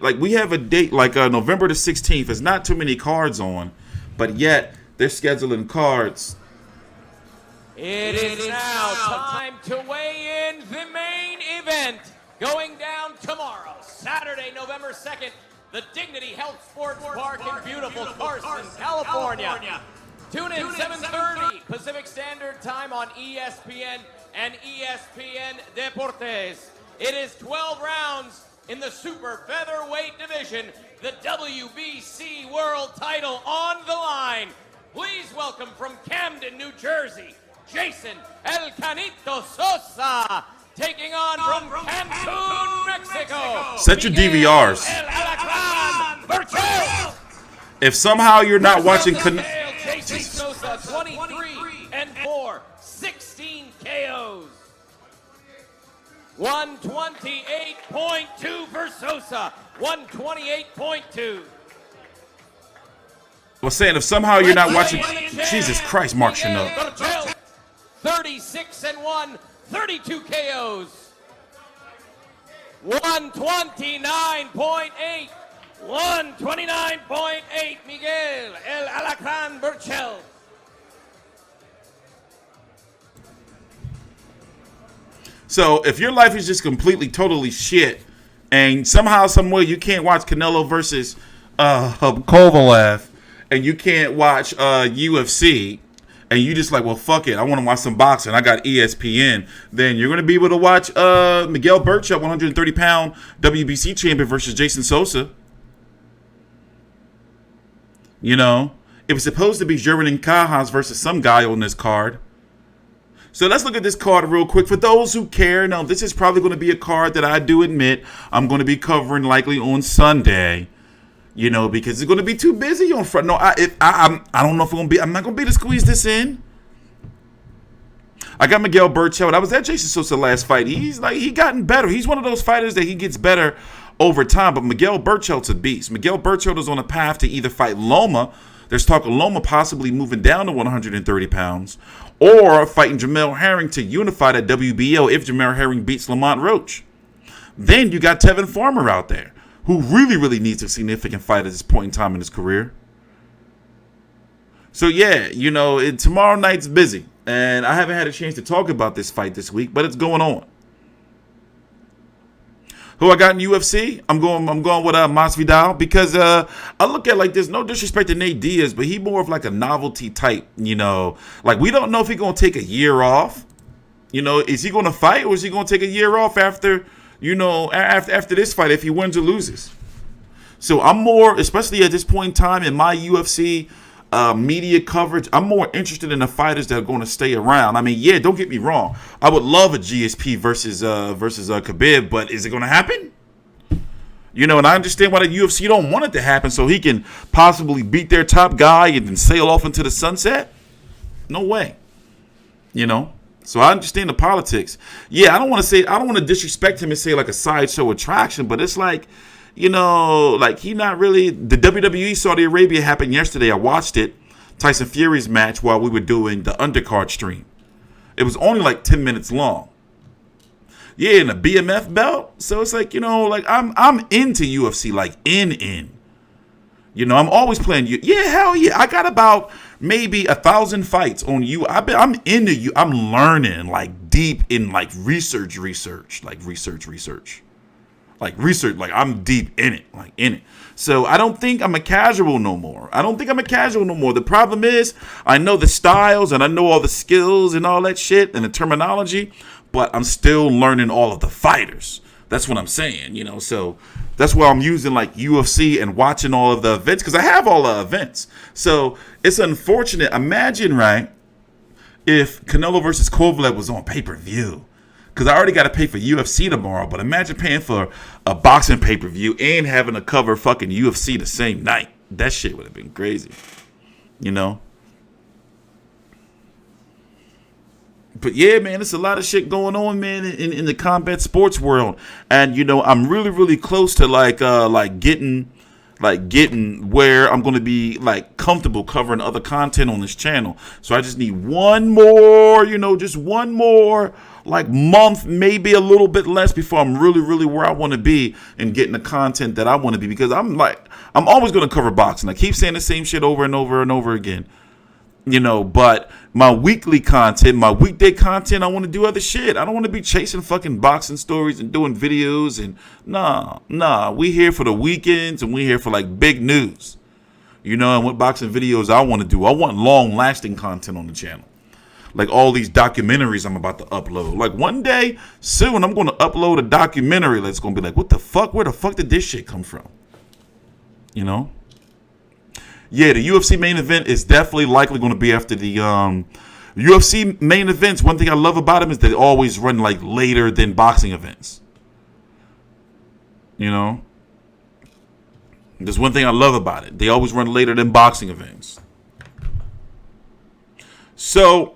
Like we have a date like November the 16th. There's not too many cards on, but yet they're scheduling cards. It is now time to weigh in the main event going down tomorrow, Saturday, November 2nd, the Dignity Health Sports Park in beautiful Carson, California. Tune in 7:30 Pacific Standard Time on ESPN and ESPN Deportes. It is 12 rounds in the super featherweight division, the WBC world title on the line. Please welcome from Camden, New Jersey, Jason El Canito Sosa, taking on from Cancun, Mexico. Set your DVRs. Berchelt. If somehow you're not watching... Jason Sosa, 23-4, 16 KOs. 128.2 for Sosa, 128.2. I was saying, if somehow you're not watching... Jesus Christ, Mark Chanel. 36-1, 32 KOs. 129.8. 129.8, Miguel El Alacran Berchelt. So if your life is just completely, totally shit, and somehow, some way you can't watch Canelo versus Kovalev, and you can't watch UFC, and you just like, well, fuck it, I want to watch some boxing, I got ESPN, then you're going to be able to watch Miguel Berchelt, 130-pound WBC champion versus Jason Sosa. You know, it was supposed to be Jervin Cajas versus some guy on this card. So let's look at this card real quick. For those who care, now this is probably going to be a card that I do admit I'm going to be covering likely on Sunday. You know, because it's going to be too busy on front. No, I don't know if I'm not going to be able to squeeze this in. I got Miguel Berchelt. I was at Jason Sosa last fight. He gotten better. He's one of those fighters that he gets better over time, but Miguel Berchelt's a beast. Miguel Berchelt is on a path to either fight Loma. There's talk of Loma possibly moving down to 130 pounds, or fighting Jamel Herring to unify that WBO if Jamel Herring beats Lamont Roach. Then you got Tevin Farmer out there, who really, really needs a significant fight at this point in time in his career. So yeah, you know, tomorrow night's busy, and I haven't had a chance to talk about this fight this week, but it's going on. Who I got in UFC? I'm going with Masvidal, because I look at like, there's no disrespect to Nate Diaz, but he more of like a novelty type, you know. Like, we don't know if he's going to take a year off. You know, is he going to fight, or is he going to take a year off after, you know, after this fight, if he wins or loses? So I'm more, especially at this point in time in my UFC media coverage, I'm more interested in the fighters that are going to stay around. I mean, yeah, don't get me wrong. I would love a GSP versus Khabib, but is it going to happen? You know, and I understand why the UFC don't want it to happen, so he can possibly beat their top guy and then sail off into the sunset. No way. You know, so I understand the politics. Yeah, I don't want to disrespect him and say like a sideshow attraction, but it's like, you know, like, he not really. The WWE Saudi Arabia happened yesterday. I watched it, Tyson Fury's match, while we were doing the undercard stream. It was only like 10 minutes long. Yeah, and a BMF belt. So it's like, you know, like, I'm into UFC, like in. You know, I'm always playing you. Yeah, hell yeah. I got about maybe 1,000 fights on you. I'm into you. I'm learning, like, deep in like research. Like, research, like, I'm deep in it, like, in it. So I don't think I'm a casual no more. The problem is, I know the styles and I know all the skills and all that shit and the terminology, but I'm still learning all of the fighters. That's what I'm saying, you know. So that's why I'm using, like, UFC and watching all of the events, because I have all the events. So it's unfortunate. Imagine, right, if Canelo versus Kovalev was on pay-per-view. Because I already got to pay for UFC tomorrow, but imagine paying for a boxing pay-per-view and having to cover fucking UFC the same night. That shit would have been crazy, you know? But yeah, man, it's a lot of shit going on, man, in the combat sports world. And, you know, I'm really, really close to like getting like getting where I'm going to be like comfortable covering other content on this channel. So I just need one more, just one more like month, maybe a little bit less before I'm really, really where I want to be and getting the content that I want to be, because I'm always going to cover boxing. I keep saying the same shit over and over and over again. But my weekly content, my weekday content, I want to do other shit. I don't want to be chasing fucking boxing stories and doing videos. And nah. We here for the weekends, and we here for like big news. And what boxing videos I want to do. I want long lasting content on the channel. Like all these documentaries I'm about to upload. Like one day soon, I'm going to upload a documentary that's going to be like, what the fuck? Where the fuck did this shit come from? Yeah, the UFC main event is definitely likely going to be after the UFC main events. One thing I love about them is they always run like later than boxing events. There's one thing I love about it. They always run later than boxing events. So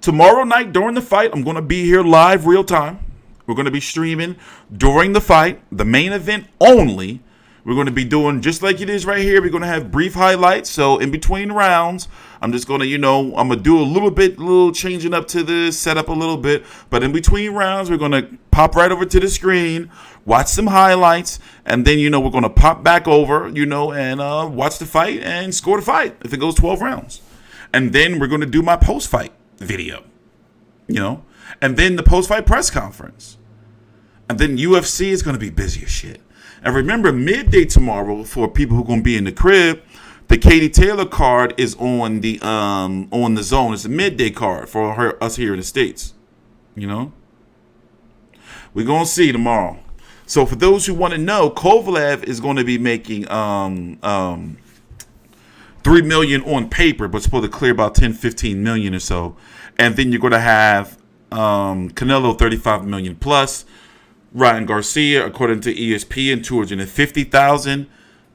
tomorrow night during the fight, I'm going to be here live real time. We're going to be streaming during the fight, the main event only. We're going to be doing just like it is right here. We're going to have brief highlights. So in between rounds, I'm just going to, I'm going to do a little changing up to the setup a little bit. But in between rounds, we're going to pop right over to the screen, watch some highlights. And then, we're going to pop back over, and watch the fight and score the fight if it goes 12 rounds. And then we're going to do my post-fight video, and then the post-fight press conference. And then UFC is going to be busy as shit. And remember, midday tomorrow, for people who are going to be in the crib, the Katie Taylor card is on the zone. It's a midday card for us here in the States. We're going to see tomorrow. So for those who want to know, Kovalev is going to be making $3 million on paper, but supposed to clear about 10-15 million or so. And then you're going to have Canelo $35 million plus. Ryan Garcia, according to ESPN, $250,000.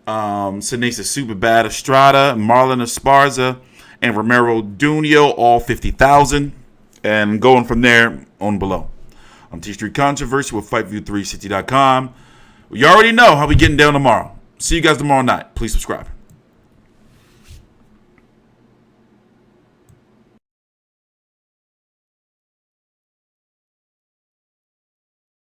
Sinesa Superbad Estrada, Marlon Esparza, and Romero Dunio, all $50,000. And going from there on below. I'm TstreeT Controversy with FightView360.com. You already know how we getting down tomorrow. See you guys tomorrow night. Please subscribe.